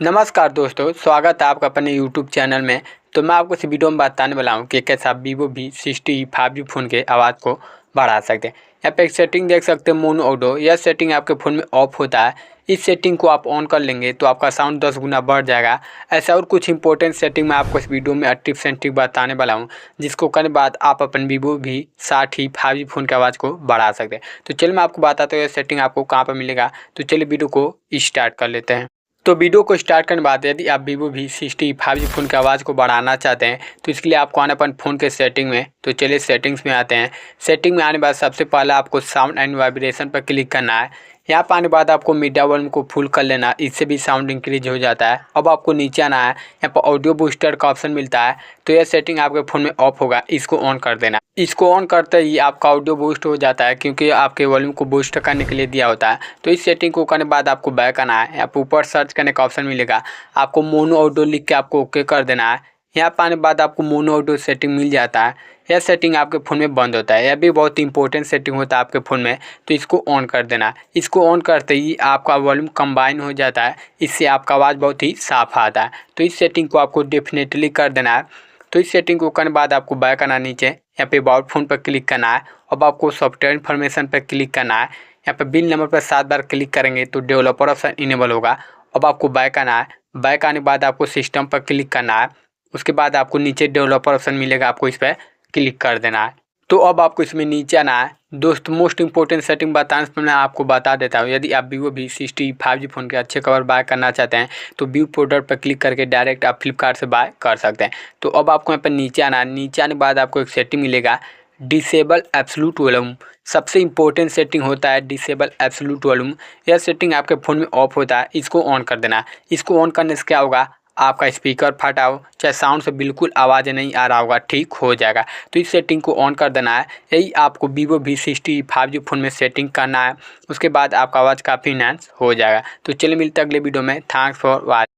नमस्कार दोस्तों, स्वागत है आपका अपने यूट्यूब चैनल में। तो मैं आपको इस वीडियो में बताने वाला हूँ कि कैसे आप वीवो V60 5G फ़ोन के आवाज़ को बढ़ा सकते हैं। यहाँ पे एक सेटिंग देख सकते हैं, मोनो ऑडियो। यह सेटिंग आपके फ़ोन में ऑफ होता है। इस सेटिंग को आप ऑन कर लेंगे तो आपका साउंड 10 गुना बढ़ जाएगा। ऐसा और कुछ इंपॉर्टेंट सेटिंग मैं आपको इस वीडियो में टिप्स एंड ट्रिक बताने वाला हूँ, जिसको करने बाद आप अपन वीवो V60 5G फ़ोन की आवाज़ को बढ़ा सकते हैं। तो चलिए मैं आपको बताता हूँ ये सेटिंग आपको कहाँ पर मिलेगा। तो चलिए वीडियो को स्टार्ट कर लेते हैं। तो वीडियो को स्टार्ट करने के बाद यदि आप वीवो V60 5G फ़ोन की आवाज़ को बढ़ाना चाहते हैं तो इसके लिए आपको आना अपन फ़ोन के सेटिंग में। तो चलिए सेटिंग्स में आते हैं। सेटिंग में आने के बाद सबसे पहले आपको साउंड एंड वाइब्रेशन पर क्लिक करना है। यहाँ पर आने के बाद आपको मीडिया वॉल्यूम को फुल कर लेना, इससे भी साउंड इंक्रीज हो जाता है। अब आपको नीचे आना है, यहाँ पर ऑडियो बूस्टर का ऑप्शन मिलता है। तो यह सेटिंग आपके फ़ोन में ऑफ होगा, इसको ऑन कर देना। इसको ऑन करते ही आपका ऑडियो बूस्ट हो जाता है, क्योंकि आपके वॉल्यूम को बूस्ट करने के लिए दिया होता है। तो इस सेटिंग को करने के बाद आपको बैक आना है। यहाँ पर ऊपर सर्च करने का ऑप्शन मिलेगा, आपको मोनो ऑडियो लिख के आपको ओके कर देना है। यहाँ पर आने के बाद आपको मोनो ऑडियो सेटिंग मिल जाता है। यह सेटिंग आपके फ़ोन में बंद होता है। यह भी बहुत इंपॉर्टेंट सेटिंग होता है आपके फ़ोन में, तो इसको ऑन कर देना है। इसको ऑन करते ही आपका वॉल्यूम कंबाइन हो जाता है, इससे आपका आवाज़ बहुत ही साफ आता है। तो इस सेटिंग को आपको डेफिनेटली कर देना है। तो इस सेटिंग को करने के बाद आपको बैक आना, नीचे यहाँ पे अबाउट फ़ोन पर क्लिक करना है। अब आपको सॉफ्टवेयर इन्फॉर्मेशन पर क्लिक करना है। यहाँ पे बिल नंबर पर 7 बार क्लिक करेंगे तो डेवलपर ऑप्शन इनेबल होगा। अब आपको बैक आना है। बैक आने के बाद आपको सिस्टम पर क्लिक करना है। उसके बाद आपको नीचे डेवलपर ऑप्शन मिलेगा, आपको इस पर क्लिक कर देना है। तो अब आपको इसमें नीचे आना है। दोस्त मोस्ट इंपॉर्टेंट सेटिंग बताने से मैं आपको बता देता हूँ, यदि आप वीवो V60 5G फ़ोन के अच्छे कवर बाय करना चाहते हैं तो व्यू प्रोडक्ट पर क्लिक करके डायरेक्ट आप फ्लिपकार्ट से बाय कर सकते हैं। तो अब आपको यहाँ पर नीचे आना है। नीचे आने के बाद आपको एक सेटिंग मिलेगा, डिसेबल एब्सोल्यूट वॉल्यूम। सबसे इंपॉर्टेंट सेटिंग होता है डिसेबल एब्सोल्यूट वॉल्यूम। यह सेटिंग आपके फ़ोन में ऑफ होता है, इसको ऑन कर देना है। इसको ऑन करने से क्या होगा, आपका स्पीकर फटा हो चाहे साउंड से बिल्कुल आवाज़ नहीं आ रहा होगा, ठीक हो जाएगा। तो इस सेटिंग को ऑन कर देना है। यही आपको वीवो V60 5G फ़ोन में सेटिंग करना है। उसके बाद आपका आवाज़ काफ़ी इनहांस हो जाएगा। तो चलिए मिलते हैं अगले वीडियो में। Thanks for watching.